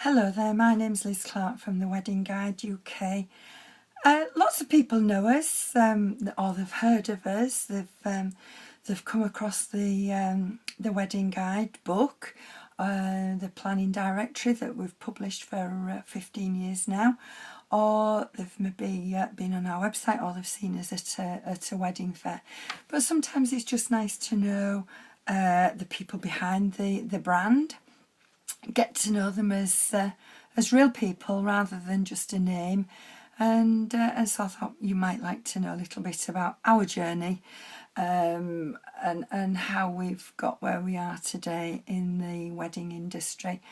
Hello there, my name's Liz Clark from the Wedding Guide UK. Lots of people know us, or they've heard of us. They've come across the Wedding Guide book, the planning directory that we've published for 15 years now, or they've maybe been on our website, or they've seen us at a wedding fair. But sometimes it's just nice to know the people behind the brand. Get to know them as real people rather than just a name, and so I thought you might like to know a little bit about our journey, and how we've got where we are today in the wedding industry.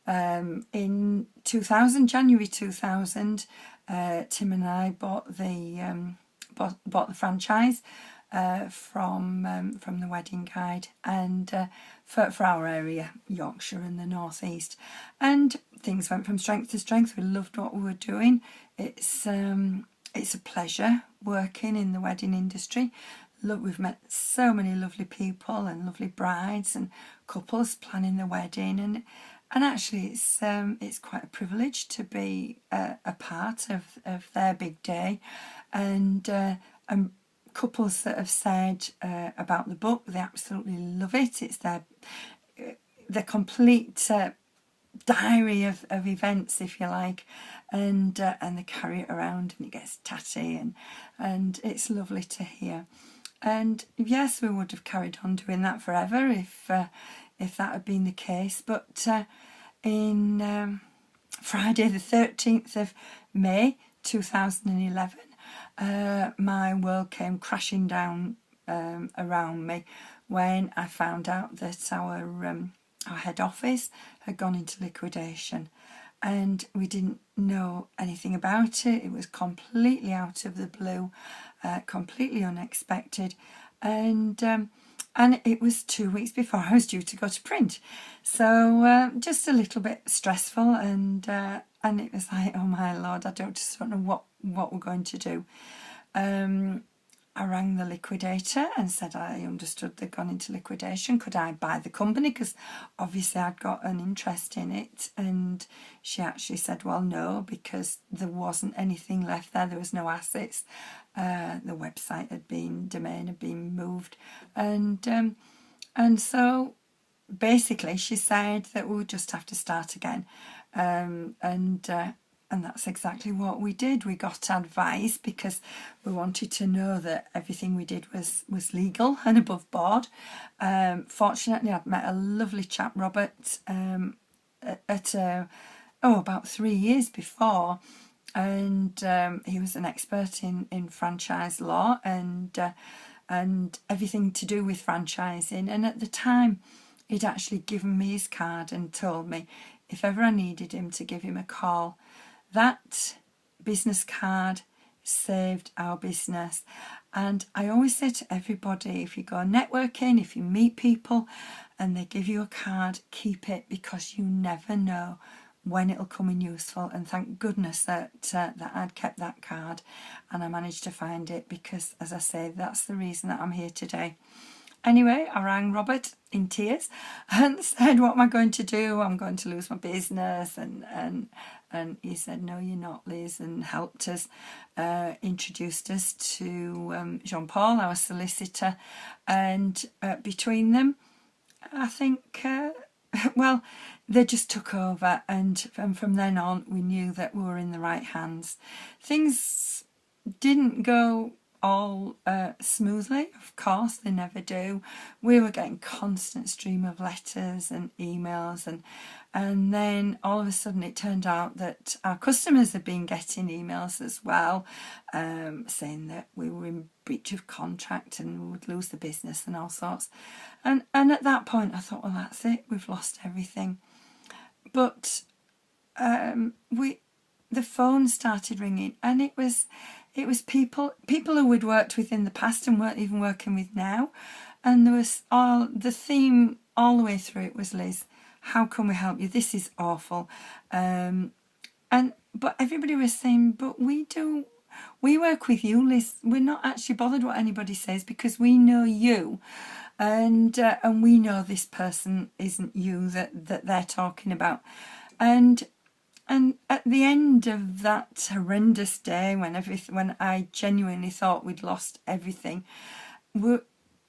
In 2000, January 2000, Tim and I bought the franchise from the Wedding Guide, and for our area, Yorkshire and the North East, and things went from strength to strength. We loved what we were doing. It's a pleasure working in the wedding industry. Look, we've met so many lovely people and lovely brides and couples planning the wedding, and actually it's quite a privilege to be a part of their big day, and couples that have said about the book they absolutely love it. It's their complete diary of events, if you like, and they carry it around and it gets tatty, and it's lovely to hear. And yes, we would have carried on doing that forever if that had been the case, but in Friday the 13th of May 2011, my world came crashing down around me when I found out that our head office had gone into liquidation, and we didn't know anything about it. It was completely out of the blue, completely unexpected, and it was 2 weeks before I was due to go to print, so just a little bit stressful, and it was like, oh my lord, I just don't know what we're going to do. I rang the liquidator and said I understood they'd gone into liquidation. Could I buy the company? Because obviously I'd got an interest in it. And she actually said, well, no, because there wasn't anything left there. There was no assets. The website domain had been moved. And so basically she said that we would just have to start again. And that's exactly what we did. We got advice because we wanted to know that everything we did was legal and above board. Fortunately, I'd met a lovely chap, Robert, about 3 years before, and he was an expert in franchise law and everything to do with franchising. And at the time, he'd actually given me his card and told me if ever I needed him to give him a call. That business card saved our business. And I always say to everybody, if you go networking, if you meet people and they give you a card, keep it, because you never know when it'll come in useful. And thank goodness that I'd kept that card and I managed to find it, because, as I say, that's the reason that I'm here today. Anyway, I rang Robert in tears and said, what am I going to do? I'm going to lose my business. And he said, no, you're not, Liz, and helped us, introduced us to Jean-Paul, our solicitor. And between them, I think, well, they just took over. And from then on, we knew that we were in the right hands. Things didn't go all smoothly, of course, they never do. We were getting constant stream of letters and emails, and then all of a sudden it turned out that our customers had been getting emails as well, saying that we were in breach of contract and we would lose the business and all sorts. And at that point I thought, well, that's it, we've lost everything. But the phone started ringing, and it was people who we'd worked with in the past and weren't even working with now, and there was the theme all the way through it was, Liz, how can we help you? This is awful. But everybody was saying, but we work with you, Liz. We're not actually bothered what anybody says because we know you, and we know this person isn't you that they're talking about. And and at the end of that horrendous day, when I genuinely thought we'd lost everything, we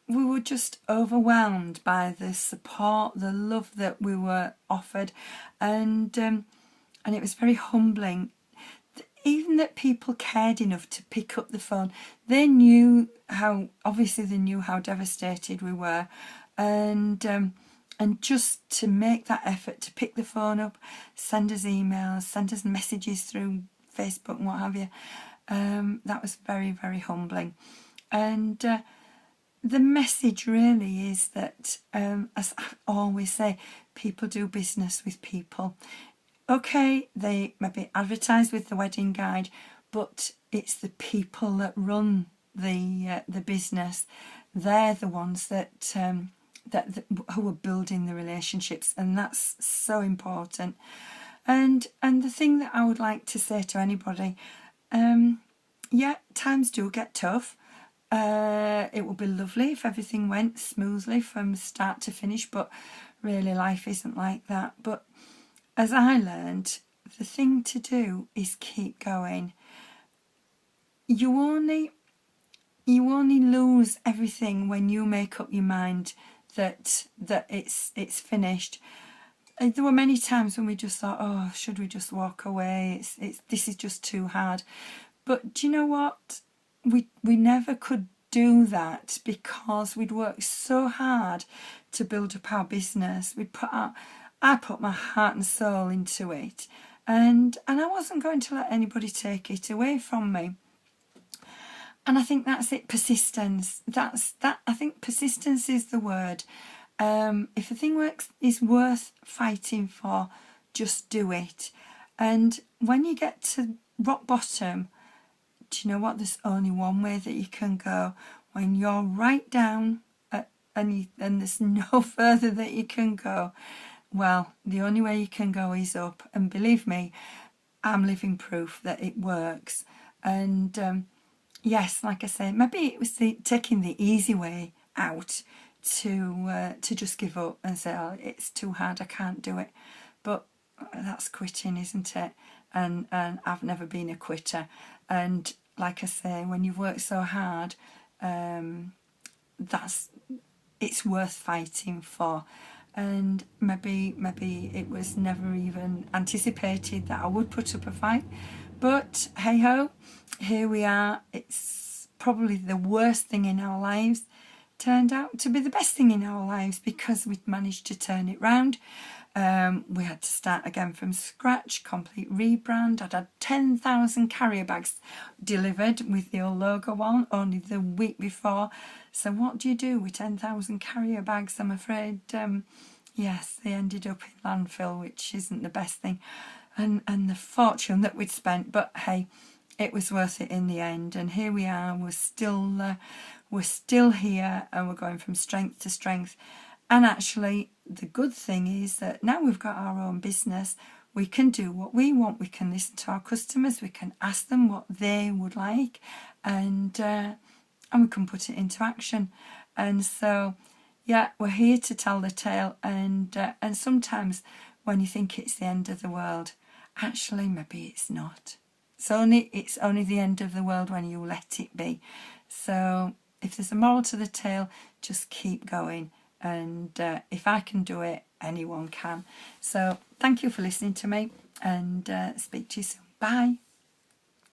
were just overwhelmed by the support, the love that we were offered, and it was very humbling. Even that people cared enough to pick up the phone. They knew how devastated we were, and just to make that effort to pick the phone up, send us emails, send us messages through Facebook and what have you, that was very, very humbling. And the message really is that, as I always say, people do business with people. Okay, they maybe advertise with the wedding guide, but it's the people that run the business. They're the ones that who are building the relationships, and that's so important. And the thing that I would like to say to anybody, yeah, times do get tough. It would be lovely if everything went smoothly from start to finish, but really life isn't like that. But as I learned, the thing to do is keep going. You only lose everything when you make up your mind that it's finished. There were many times when we just thought, oh, should we just walk away? This is just too hard. But do you know what? We never could do that, because we'd worked so hard to build up our business. I put my heart and soul into it, and I wasn't going to let anybody take it away from me. And I think that's it, persistence. I think persistence is the word. If a thing is worth fighting for, just do it. And when you get to rock bottom, do you know what? There's only one way that you can go. When you're right down and there's no further that you can go, well, the only way you can go is up. And believe me, I'm living proof that it works. And yes, like I say, maybe it was taking the easy way out to just give up and say, oh, it's too hard, I can't do it. But that's quitting, isn't it? And I've never been a quitter. And like I say, when you've worked so hard, it's worth fighting for. And maybe it was never even anticipated that I would put up a fight. But hey ho, here we are. It's probably the worst thing in our lives turned out to be the best thing in our lives, because we'd managed to turn it round. We had to start again from scratch, complete rebrand. I'd had 10,000 carrier bags delivered with the old logo on only the week before. So what do you do with 10,000 carrier bags? I'm afraid, yes, they ended up in landfill, which isn't the best thing. And the fortune that we'd spent, but hey, it was worth it in the end. And here we are, we're still here, and we're going from strength to strength. And actually, the good thing is that now we've got our own business, we can do what we want. We can listen to our customers, we can ask them what they would like, and we can put it into action. And so, yeah, we're here to tell the tale. And sometimes when you think it's the end of the world, actually maybe it's not. It's only the end of the world when you let it be. So if there's a moral to the tale, just keep going. And if I can do it, anyone can. So thank you for listening to me, and speak to you soon. Bye.